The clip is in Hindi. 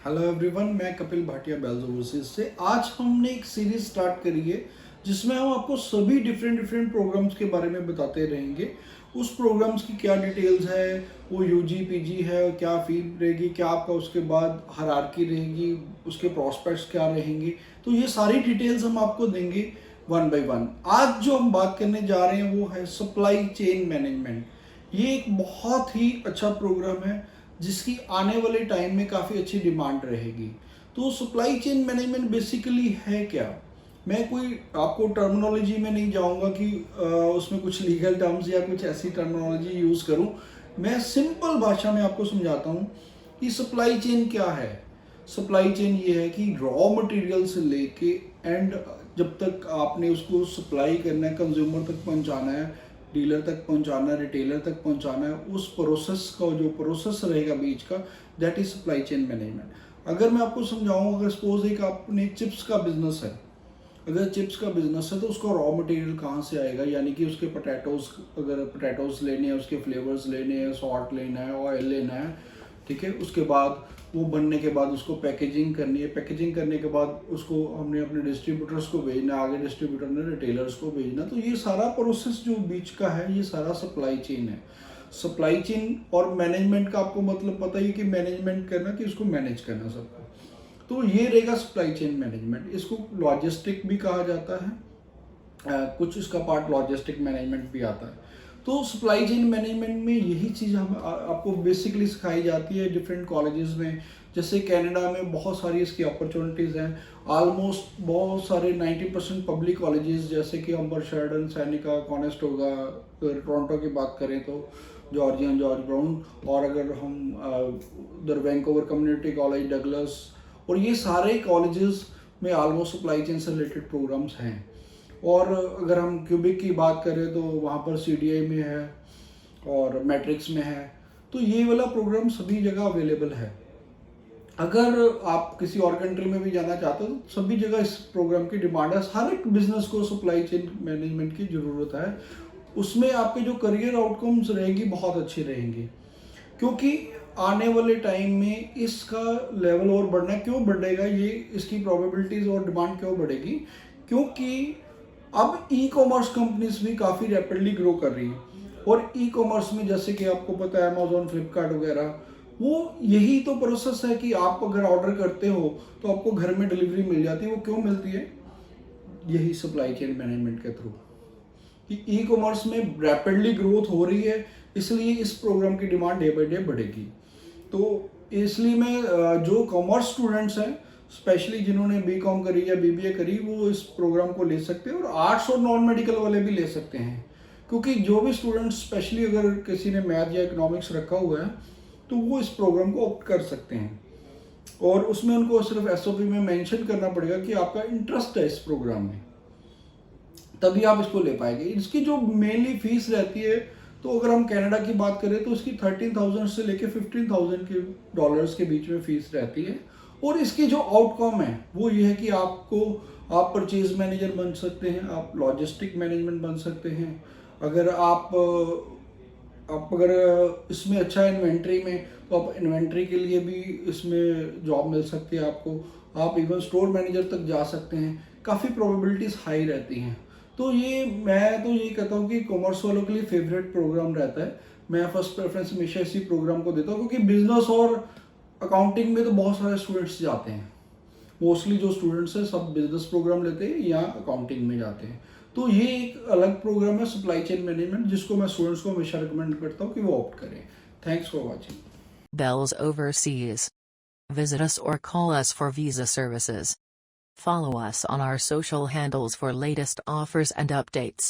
हेलो एवरीवन, मैं कपिल भाटिया बेल्स ओवरसीज से। आज हमने एक सीरीज स्टार्ट करी है जिसमें हम आपको सभी डिफरेंट डिफरेंट प्रोग्राम्स के बारे में बताते रहेंगे। उस प्रोग्राम्स की क्या डिटेल्स है, वो यूजी पीजी है, क्या फी रहेगी, क्या आपका उसके बाद हायरार्की रहेगी, उसके प्रॉस्पेक्ट्स क्या रहेंगे, तो ये सारी डिटेल्स हम आपको देंगे वन बाय वन। आज जो हम बात करने जा रहे हैं वो है सप्लाई चेन मैनेजमेंट। ये एक बहुत ही अच्छा प्रोग्राम है जिसकी आने वाले टाइम में काफ़ी अच्छी डिमांड रहेगी। तो सप्लाई चेन मैनेजमेंट बेसिकली है क्या? मैं कोई आपको टर्मिनोलॉजी में नहीं जाऊंगा कि उसमें कुछ लीगल टर्म्स या कुछ ऐसी टर्मिनोलॉजी यूज़ करूं। मैं सिंपल भाषा में आपको समझाता हूं कि सप्लाई चेन क्या है। सप्लाई चेन ये है कि रॉ मटेरियल से लेके एंड जब तक आपने उसको सप्लाई करना है, कंज्यूमर तक पहुंचाना है, डीलर तक पहुंचाना है, रिटेलर तक पहुंचाना है, उस प्रोसेस का जो प्रोसेस रहेगा बीच का, that is supply chain management. अगर मैं आपको समझाऊं, अगर सपोज एक आपने चिप्स का बिजनेस है, अगर चिप्स का बिजनेस है तो उसका रॉ मटेरियल कहाँ से आएगा, यानी कि उसके पोटैटोज, अगर पोटैटोज लेने हैं, उसके फ्लेवर्स लेने हैं, सॉल्ट लेना है, ऑयल लेना है, ठीक है। उसके बाद वो बनने के बाद उसको पैकेजिंग करनी है, पैकेजिंग करने के बाद उसको हमने अपने डिस्ट्रीब्यूटर्स को भेजना, आगे डिस्ट्रीब्यूटर ने रिटेलर्स को भेजना। तो ये सारा प्रोसेस जो बीच का है, ये सारा सप्लाई चेन है। सप्लाई चेन और मैनेजमेंट का आपको मतलब पता ही है कि मैनेजमेंट करना, कि उसको मैनेज करना सबको। तो ये रहेगा सप्लाई चेन मैनेजमेंट। इसको लॉजिस्टिक भी कहा जाता है, कुछ इसका पार्ट लॉजिस्टिक मैनेजमेंट भी आता है। तो सप्लाई चेन मैनेजमेंट में यही चीज़ हम आपको बेसिकली सिखाई जाती है डिफरेंट कॉलेजेस में। जैसे कनाडा में बहुत सारी इसकी अपॉर्चुनिटीज़ हैं। ऑलमोस्ट बहुत सारे 90% पब्लिक कॉलेजेस, जैसे कि अम्बर शर्डन, सैनिका, कॉनेस्टोगा, टोरंटो की बात करें तो जॉर्जियन, जॉर्ज ब्राउन, और अगर हम उधर वैंकूवर कम्युनिटी कॉलेज, डगलस, और ये सारे कॉलेजेस में ऑलमोस्ट सप्लाई चेन से रिलेटेड प्रोग्राम्स हैं। और अगर हम क्यूबिक की बात करें तो वहाँ पर CDI में है और मैट्रिक्स में है। तो ये वाला प्रोग्राम सभी जगह अवेलेबल है। अगर आप किसी और कंट्री में भी जाना चाहते हो तो सभी जगह इस प्रोग्राम की डिमांड है। हर एक बिजनेस को सप्लाई चेन मैनेजमेंट की ज़रूरत है। उसमें आपके जो करियर आउटकम्स रहेंगी बहुत अच्छी रहेंगी, क्योंकि आने वाले टाइम में इसका लेवल और बढ़ना, क्यों बढ़ेगा ये, इसकी प्रोबेबिलिटीज और डिमांड क्यों बढ़ेगी, क्योंकि अब ई कॉमर्स कंपनीज भी काफ़ी रैपिडली ग्रो कर रही है। और ई कॉमर्स में जैसे कि आपको पता है अमेजोन, फ्लिपकार्ट वगैरह, वो यही तो प्रोसेस है कि आप अगर ऑर्डर करते हो तो आपको घर में डिलीवरी मिल जाती है। वो क्यों मिलती है? यही सप्लाई चेन मैनेजमेंट के थ्रू, कि ई कॉमर्स में रैपिडली ग्रोथ हो रही है, इसलिए इस प्रोग्राम की डिमांड डे बाई डे बढ़ेगी। तो इसलिए मैं जो कॉमर्स स्टूडेंट्स हैं, स्पेशली जिन्होंने BCom करी या BBA करी, वो इस प्रोग्राम को ले सकते हैं। और आर्ट्स और नॉन मेडिकल वाले भी ले सकते हैं, क्योंकि जो भी स्टूडेंट्स, स्पेशली अगर किसी ने मैथ या इकोनॉमिक्स रखा हुआ है, तो वो इस प्रोग्राम को ऑप्ट कर सकते हैं। और उसमें उनको सिर्फ SOP में मेंशन करना पड़ेगा कि आपका इंटरेस्ट है इस प्रोग्राम में, तभी आप इसको ले पाएंगे। इसकी जो मेनली फीस रहती है, तो अगर हम कनाडा की बात करें तो इसकी 13,000 से लेके 15,000 के डॉलर्स के बीच में फीस रहती है। और इसकी जो आउटकम है वो ये है कि आप परचेज मैनेजर बन सकते हैं, आप लॉजिस्टिक मैनेजमेंट बन सकते हैं। अगर आप अगर इसमें अच्छा इन्वेंट्री में, तो आप इन्वेंट्री के लिए भी इसमें जॉब मिल सकती है आपको। आप इवन स्टोर मैनेजर तक जा सकते हैं। काफ़ी प्रोबेबिलिटीज़ हाई रहती हैं। तो ये मैं तो यही कहता हूँ कि कॉमर्स वालों के लिए फेवरेट प्रोग्राम रहता है। मैं फर्स्ट प्रेफरेंस हमेशा इसी प्रोग्राम को देता हूँ, क्योंकि बिजनेस और अकाउंटिंग में तो बहुत सारे स्टूडेंट्स जाते हैं। मोस्टली जो स्टूडेंट्स हैं सब बिजनेस प्रोग्राम लेते हैं या अकाउंटिंग में जाते हैं। तो ये एक अलग प्रोग्राम है सप्लाई चेन मैनेजमेंट, जिसको मैं स्टूडेंट्स को हमेशा रिकमेंड करता हूँ कि वो ऑप्ट करें। Thanks for watching. Bells Overseas. Visit us or call us for visa services. Follow us on our social handles for latest offers and updates.